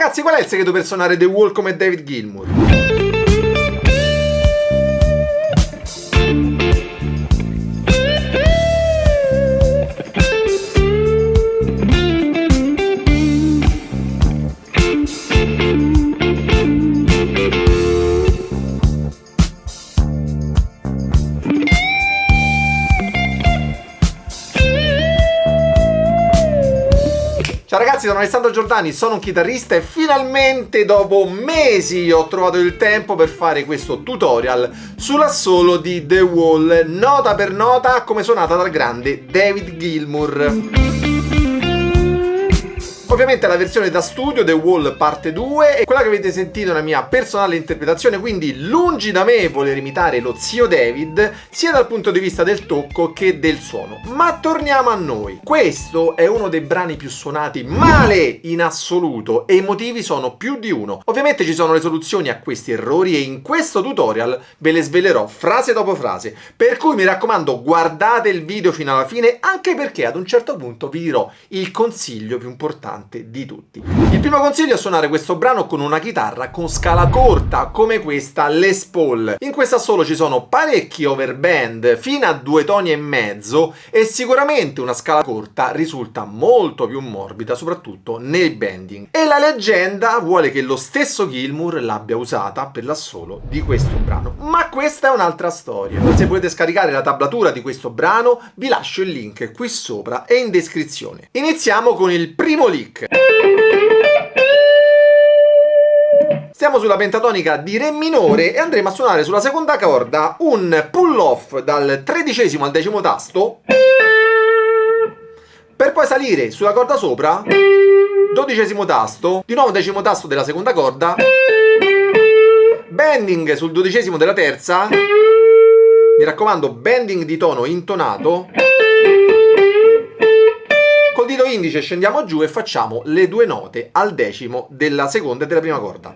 Ragazzi, qual è il segreto per suonare The Wall come David Gilmour? Ciao ragazzi, sono Alessandro Giordani, sono un chitarrista e finalmente dopo mesi ho trovato il tempo per fare questo tutorial sull'assolo di The Wall, nota per nota come suonata dal grande David Gilmour. Ovviamente la versione da studio, The Wall parte 2, è quella che avete sentito nella mia personale interpretazione, quindi lungi da me voler imitare lo zio David, sia dal punto di vista del tocco che del suono. Ma torniamo a noi. Questo è uno dei brani più suonati male in assoluto e i motivi sono più di uno. Ovviamente ci sono le soluzioni a questi errori e in questo tutorial ve le svelerò frase dopo frase, per cui mi raccomando guardate il video fino alla fine, anche perché ad un certo punto vi dirò il consiglio più importante di tutti. Il primo consiglio è suonare questo brano con una chitarra con scala corta come questa Les Paul. In questo assolo ci sono parecchi overband fino a 2 toni e mezzo e sicuramente una scala corta risulta molto più morbida, soprattutto nel bending, e la leggenda vuole che lo stesso Gilmour l'abbia usata per l'assolo di questo brano, ma questa è un'altra storia. Se volete scaricare la tablatura di questo brano vi lascio il link qui sopra e in descrizione. Iniziamo con il primo lick. Stiamo sulla pentatonica di Re minore e andremo a suonare sulla seconda corda un pull off dal 13° al 10° tasto, per poi salire sulla corda sopra, 12° tasto, di nuovo 10° tasto della seconda corda, bending sul 12° della terza, mi raccomando bending di tono intonato, col dito indice scendiamo giù e facciamo le 2 note al 10° della seconda e della prima corda.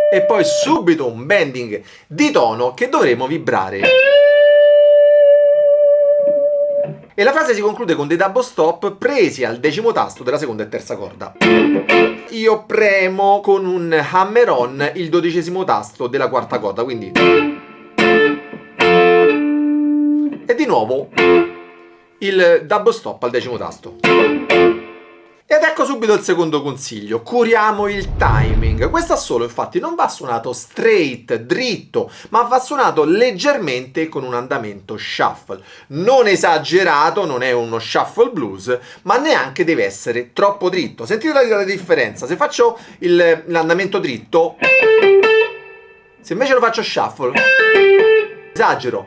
E poi subito un bending di tono che dovremo vibrare. E la frase si conclude con dei double stop presi al 10° tasto della seconda e terza corda. Io premo con un hammer on il 12° tasto della quarta corda, quindi... e di nuovo il double stop al 10° tasto. Ed ecco subito il secondo consiglio: curiamo il timing. Questo assolo infatti non va suonato straight, dritto, ma va suonato leggermente con un andamento shuffle. Non esagerato, non è uno shuffle blues, ma neanche deve essere troppo dritto. Sentite la differenza: se faccio l'andamento dritto, se invece lo faccio shuffle, esagero.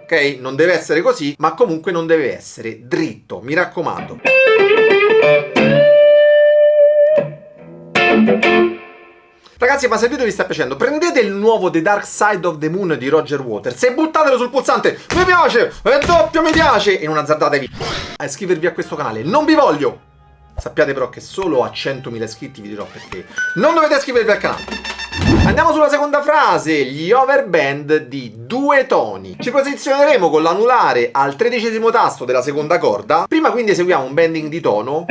Ok? Non deve essere così, ma comunque non deve essere dritto, mi raccomando. Ragazzi, ma se il video vi sta piacendo, prendete il nuovo The Dark Side of the Moon di Roger Waters e buttatelo sul pulsante mi piace e doppio mi piace e non azzardatevi a iscrivervi a questo canale. Non vi voglio! Sappiate però che solo a 100.000 iscritti vi dirò perché non dovete iscrivervi al canale. Andiamo sulla seconda frase, gli overband di 2 toni. Ci posizioneremo con l'anulare al 13° tasto della seconda corda. Prima quindi eseguiamo un bending di tono,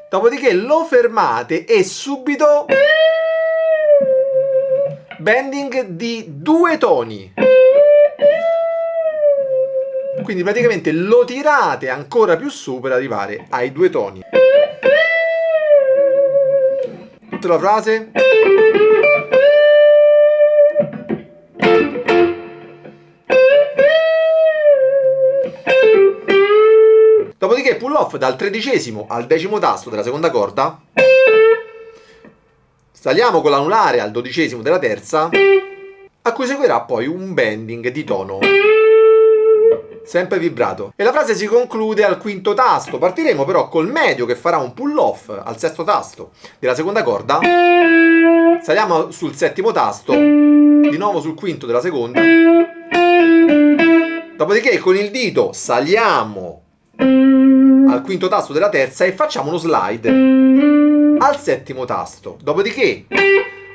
dopodiché lo fermate e subito bending di 2 toni. Quindi praticamente lo tirate ancora più su per arrivare ai 2 toni. La frase. Dopodiché pull off dal 13° al 10° tasto della seconda corda, saliamo con l'anulare al 12° della terza, a cui seguirà poi un bending di tono sempre vibrato, e la frase si conclude al 5° tasto. Partiremo però col medio che farà un pull off al 6° tasto della seconda corda, saliamo sul 7° tasto, di nuovo sul 5° della seconda, dopodiché con il dito saliamo al 5° tasto della terza e facciamo uno slide al 7° tasto, dopodiché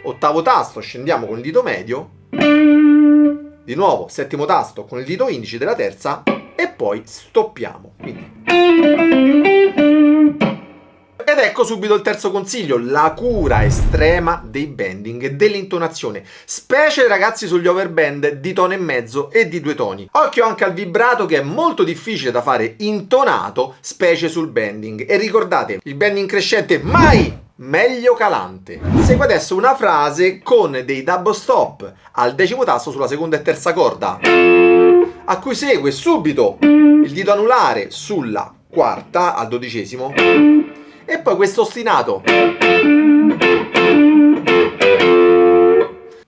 8° tasto scendiamo con il dito medio, di nuovo 7° tasto con il dito indice della terza e poi stoppiamo. Ed ecco subito il terzo consiglio, la cura estrema dei bending e dell'intonazione, specie ragazzi sugli overband di tono e mezzo e di 2 toni. Occhio anche al vibrato, che è molto difficile da fare intonato, specie sul bending. E ricordate, il bending crescente mai meglio calante. Segue adesso una frase con dei double stop al 10° tasto sulla seconda e terza corda, a cui segue subito il dito anulare sulla quarta al 12°, e poi questo ostinato.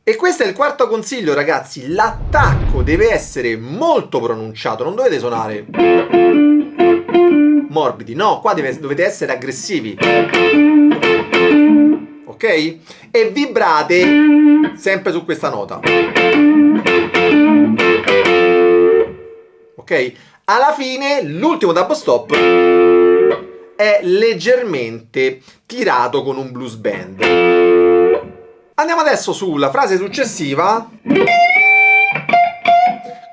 E questo è il quarto consiglio, ragazzi. L'attacco deve essere molto pronunciato, non dovete suonare morbidi, no, qua dovete essere aggressivi, ok? E vibrate sempre su questa nota, ok? Alla fine l'ultimo double stop è leggermente tirato con un blues band. Andiamo adesso sulla frase successiva.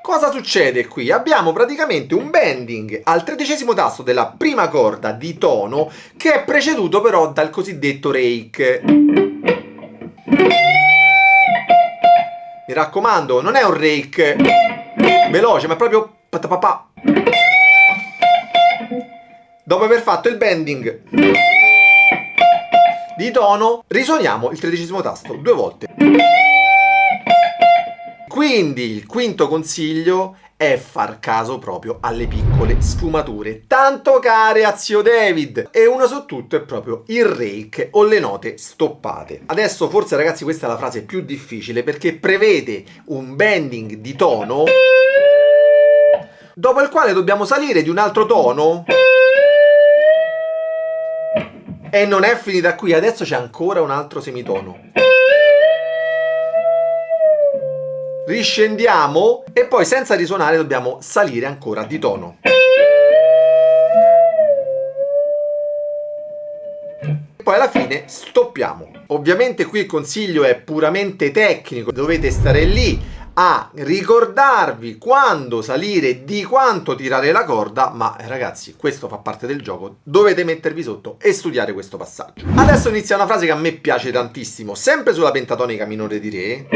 Cosa succede qui? Abbiamo praticamente un bending al 13° tasto della prima corda di tono, che è preceduto però dal cosiddetto rake. Mi raccomando, non è un rake veloce, ma è proprio patapapà. Dopo aver fatto il bending di tono, risuoniamo il 13° tasto 2 volte. Quindi il quinto consiglio è far caso proprio alle piccole sfumature, tanto care a zio David, e uno su tutto è proprio il rake o le note stoppate. Adesso forse, ragazzi, questa è la frase più difficile, perché prevede un bending di tono dopo il quale dobbiamo salire di un altro tono. E non è finita qui, adesso c'è ancora un altro semitono. Riscendiamo e poi senza risuonare dobbiamo salire ancora di tono. E poi alla fine stoppiamo. Ovviamente qui il consiglio è puramente tecnico, dovete stare lì a ricordarvi quando salire, di quanto tirare la corda, ma ragazzi, questo fa parte del gioco, dovete mettervi sotto e studiare questo passaggio. Adesso inizia una frase che a me piace tantissimo, sempre sulla pentatonica minore di Re.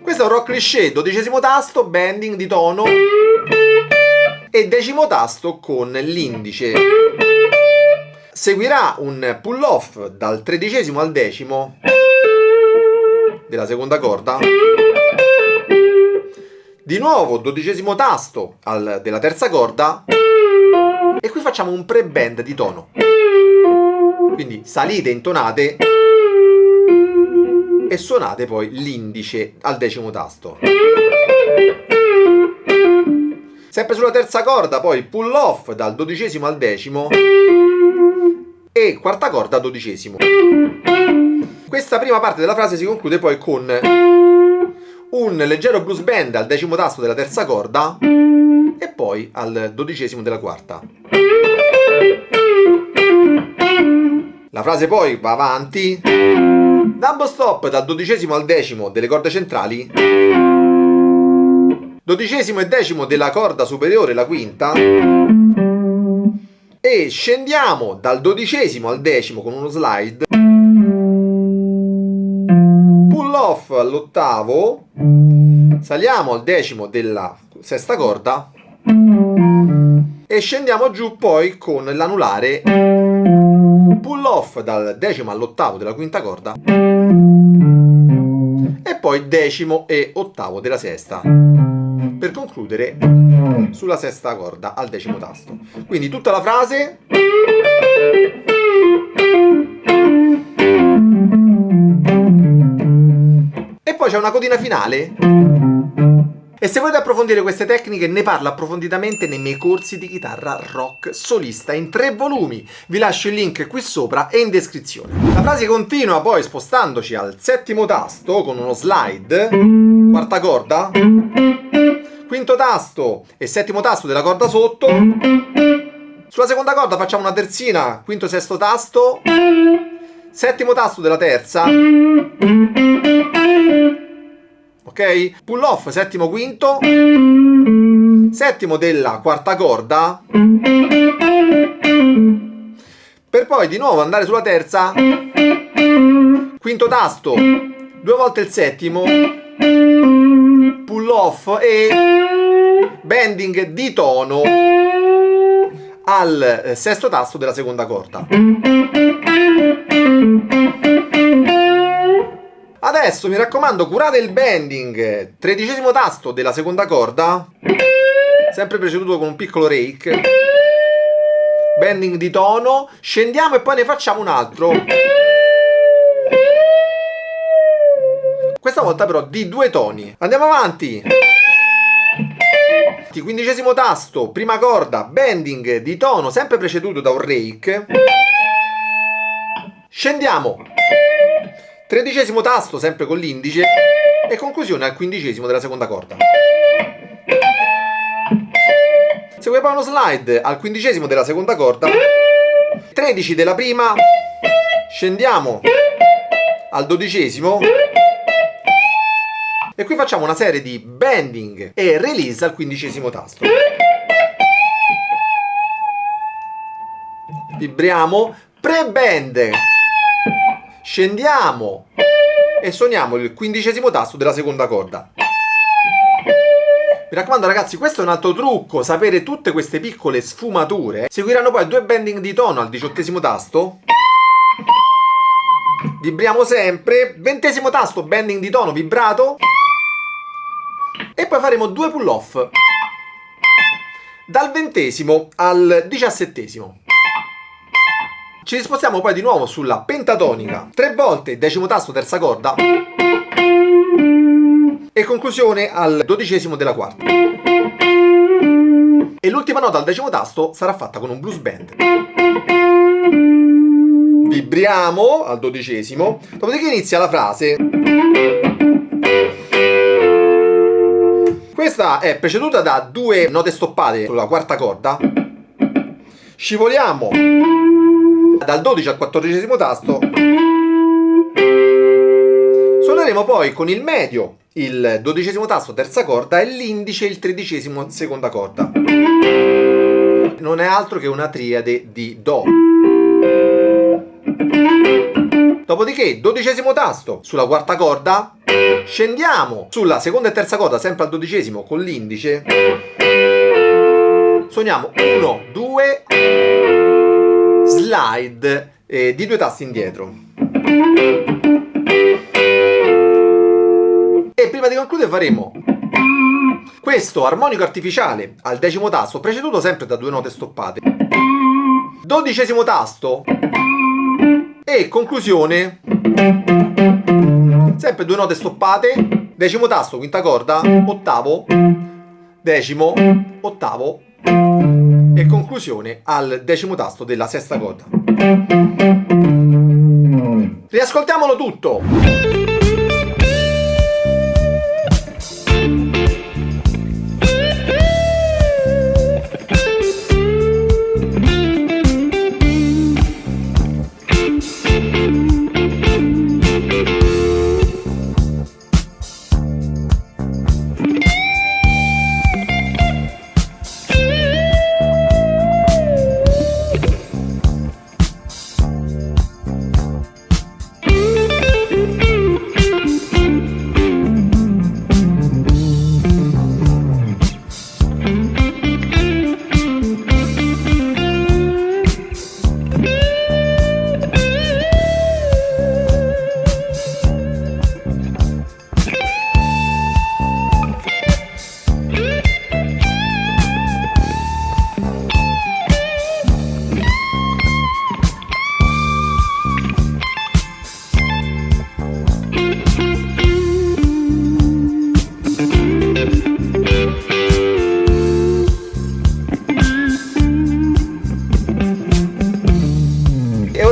Questo è un rock cliché, 12° tasto, bending di tono e 10° tasto con l'indice. Seguirà un pull off dal 13° al 10° della seconda corda, di nuovo 12° tasto della terza corda, e qui facciamo un pre-bend di tono, quindi salite, intonate e suonate poi l'indice al 10° tasto. Sempre sulla terza corda poi pull off dal 12° al 10° e quarta corda 12°. Questa prima parte della frase si conclude poi con un leggero blues bend al 10° tasto della terza corda e poi al 12° della quarta. La frase poi va avanti, double stop dal 12° al 10° delle corde centrali, 12° e 10° della corda superiore, la quinta, e scendiamo dal 12° al 10° con uno slide, pull off all'8°, saliamo al 10° della sesta corda e scendiamo giù poi con l'anulare, pull off dal 10° all'8° della quinta corda e poi 10° e 8° della sesta, per concludere sulla sesta corda al 10° tasto. Quindi tutta la frase. E poi c'è una codina finale. E se volete approfondire queste tecniche, ne parlo approfonditamente nei miei corsi di chitarra rock solista in 3 volumi. Vi lascio il link qui sopra e in descrizione. La frase continua poi spostandoci al 7° tasto con uno slide, quarta corda, quinto tasto e 7° tasto della corda sotto. Sulla seconda corda facciamo una terzina, quinto e 6° tasto, 7° tasto della terza. ok? Pull off settimo quinto, settimo della quarta corda, per poi di nuovo andare sulla terza, quinto tasto, 2 volte il settimo, pull off e bending di tono al sesto tasto della seconda corda. Adesso mi raccomando, curate il bending, 13° tasto della seconda corda, sempre preceduto con un piccolo rake, bending di tono, scendiamo e poi ne facciamo un altro. Questa volta però di 2 toni. Andiamo avanti. 15° tasto, prima corda, bending di tono, sempre preceduto da un rake. Scendiamo. 13° tasto, sempre con l'indice. E conclusione al 15° della seconda corda. Segue poi uno slide al 15° della seconda corda. 13 della prima. Scendiamo al 12°. E qui facciamo una serie di bending e release al 15° tasto. Vibriamo, pre-bend, scendiamo e suoniamo il 15° tasto della seconda corda. Mi raccomando ragazzi, questo è un altro trucco, sapere tutte queste piccole sfumature. Seguiranno poi 2 bending di tono al 18° tasto. Vibriamo sempre, 20° tasto, bending di tono, vibrato. E poi faremo 2 pull off dal 20° al 17°. Ci spostiamo poi di nuovo sulla pentatonica, 3 volte 10° tasto terza corda e conclusione al 12° della quarta. E l'ultima nota al 10° tasto sarà fatta con un blues band. Vibriamo al 12°, dopodiché inizia la frase. Questa è preceduta da 2 note stoppate sulla quarta corda. Scivoliamo dal 12 al 14° tasto. Suoneremo poi con il medio il 12° tasto terza corda e l'indice il 13° seconda corda. Non è altro che una triade di Do. Dopodiché 12° tasto sulla quarta corda, scendiamo sulla seconda e terza corda sempre al 12° con l'indice, suoniamo 1, 2, slide di 2 tasti indietro. E prima di concludere faremo questo armonico artificiale al 10° tasto, preceduto sempre da 2 note stoppate, 12° tasto e conclusione sempre 2 note stoppate, 10° tasto quinta corda, ottavo, 10°, ottavo e conclusione al 10° tasto della sesta corda. Riascoltiamolo tutto.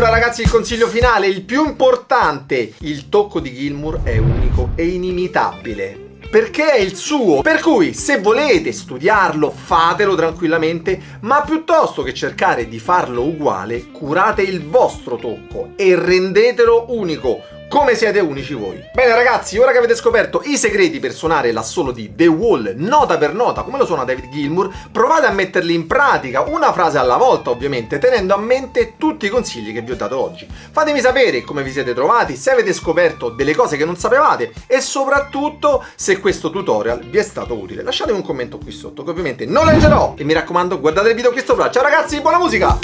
Ragazzi, il consiglio finale, il più importante: il tocco di Gilmour è unico e inimitabile perché è il suo, per cui se volete studiarlo fatelo tranquillamente, ma piuttosto che cercare di farlo uguale curate il vostro tocco e rendetelo unico. Come siete unici voi. Bene ragazzi, ora che avete scoperto i segreti per suonare l'assolo di The Wall nota per nota come lo suona David Gilmour, provate a metterli in pratica, una frase alla volta ovviamente, tenendo a mente tutti i consigli che vi ho dato oggi. Fatemi sapere come vi siete trovati, se avete scoperto delle cose che non sapevate e soprattutto se questo tutorial vi è stato utile. Lasciatemi un commento qui sotto che ovviamente non leggerò e mi raccomando guardate il video qui sopra. Ciao ragazzi, buona musica!